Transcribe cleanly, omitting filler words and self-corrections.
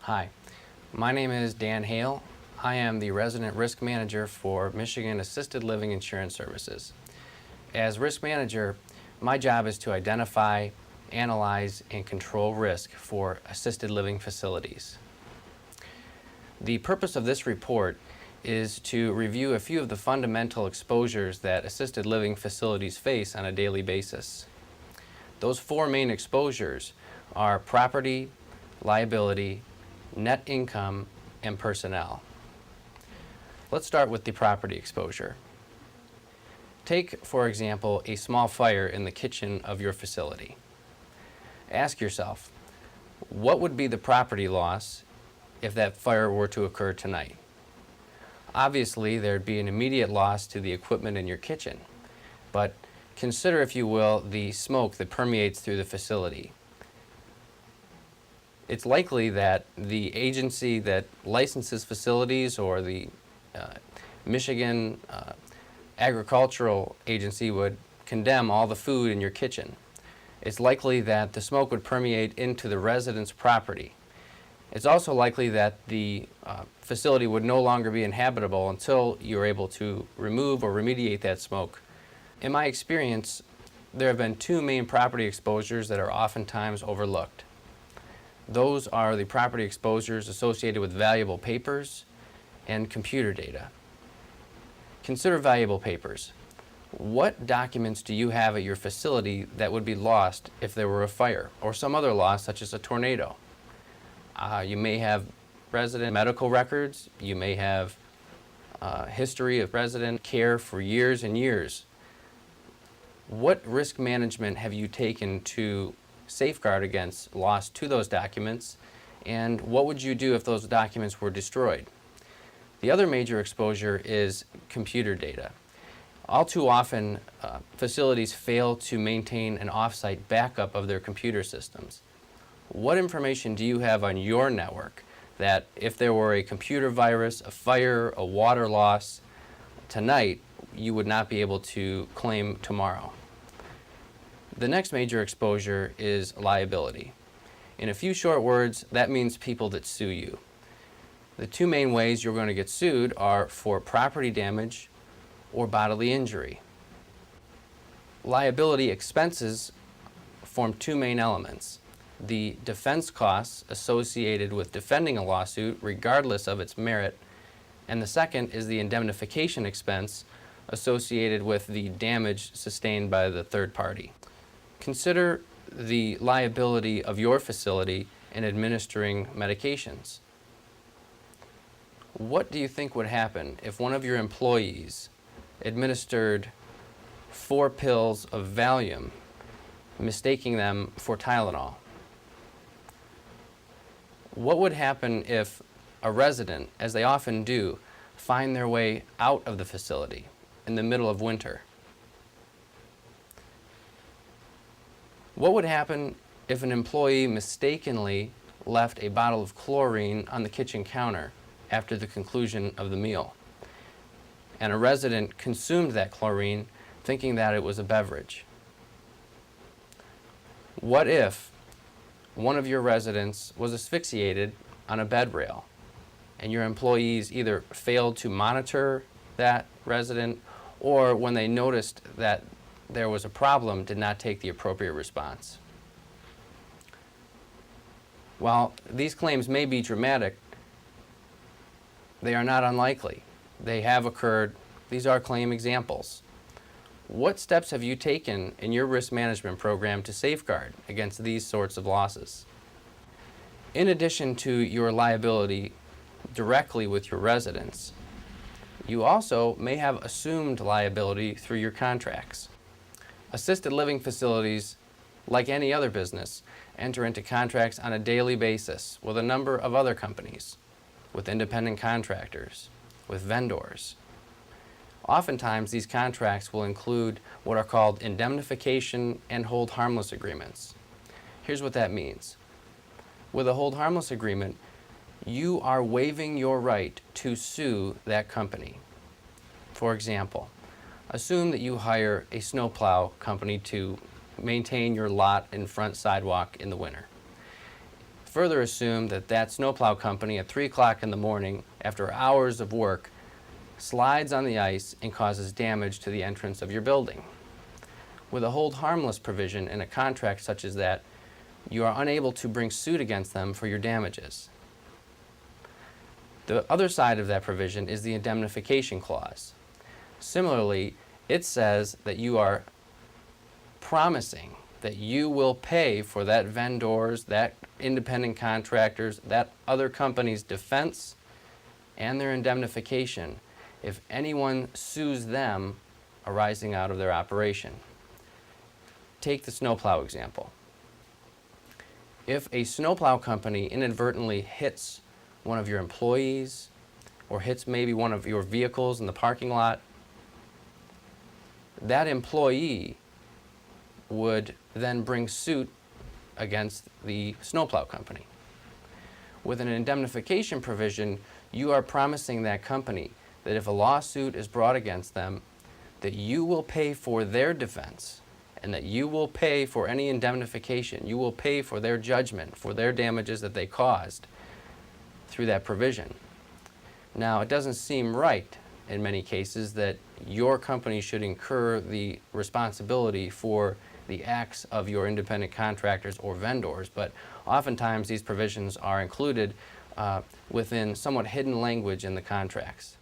Hi, my name is Dan Hale. I am the Resident Risk Manager for Michigan Assisted Living Insurance Services. As Risk Manager, my job is to identify, analyze, and control risk for assisted living facilities. The purpose of this report is to review a few of the fundamental exposures that assisted living facilities face on a daily basis. Those four main exposures are property, liability, net income, and personnel. Let's start with the property exposure. Take, for example, a small fire in the kitchen of your facility. Ask yourself, what would be the property loss if that fire were to occur tonight? Obviously, there'd be an immediate loss to the equipment in your kitchen, but consider, if you will, the smoke that permeates through the facility. It's likely that the agency that licenses facilities, or the Michigan Agricultural Agency, would condemn all the food in your kitchen. It's likely that the smoke would permeate into the resident's property. It's also likely that the facility would no longer be inhabitable until you're able to remove or remediate that smoke. In my experience, there have been two main property exposures that are oftentimes overlooked. Those are the property exposures associated with valuable papers and computer data. Consider valuable papers. What documents do you have at your facility that would be lost if there were a fire or some other loss, such as a tornado? You may have resident medical records. You may have history of resident care for years and years. What risk management have you taken to safeguard against loss to those documents, and what would you do if those documents were destroyed? The other major exposure is computer data. All too often, facilities fail to maintain an off-site backup of their computer systems. What information do you have on your network that if there were a computer virus, a fire, a water loss tonight, you would not be able to claim tomorrow? The next major exposure is liability. In a few short words, that means people that sue you. The two main ways you're going to get sued are for property damage or bodily injury. Liability expenses form two main elements: the defense costs associated with defending a lawsuit regardless of its merit, and the second is the indemnification expense associated with the damage sustained by the third party. Consider the liability of your facility in administering medications. What do you think would happen if one of your employees administered 4 pills of Valium, mistaking them for Tylenol? What would happen if a resident, as they often do, find their way out of the facility in the middle of winter? What would happen if an employee mistakenly left a bottle of chlorine on the kitchen counter after the conclusion of the meal, and a resident consumed that chlorine thinking that it was a beverage? What if one of your residents was asphyxiated on a bed rail and your employees either failed to monitor that resident, or when they noticed that there was a problem, did not take the appropriate response? While these claims may be dramatic, they are not unlikely. They have occurred. These are claim examples. What steps have you taken in your risk management program to safeguard against these sorts of losses? In addition to your liability directly with your residents, you also may have assumed liability through your contracts. Assisted living facilities, like any other business, enter into contracts on a daily basis with a number of other companies, with independent contractors, with vendors. Oftentimes, these contracts will include what are called indemnification and hold harmless agreements. Here's what that means. With a hold harmless agreement, you are waiving your right to sue that company. For example, assume that you hire a snowplow company to maintain your lot and front sidewalk in the winter. further assume that that snowplow company at 3 o'clock in the morning, after hours of work, slides on the ice and causes damage to the entrance of your building. With a hold harmless provision in a contract such as that, you are unable to bring suit against them for your damages. The other side of that provision is the indemnification clause. Similarly, it says that you are promising that you will pay for that vendor's, that independent contractor's, that other company's defense and their indemnification if anyone sues them arising out of their operation. Take the snowplow example. If a snowplow company inadvertently hits one of your employees or hits maybe one of your vehicles in the parking lot, that employee would then bring suit against the snowplow company. With an indemnification provision, you are promising that company that if a lawsuit is brought against them, that you will pay for their defense and that you will pay for any indemnification. You will pay for their judgment, for their damages that they caused through that provision. Now, it doesn't seem right in many cases that your company should incur the responsibility for the acts of your independent contractors or vendors, but oftentimes these provisions are included within somewhat hidden language in the contracts.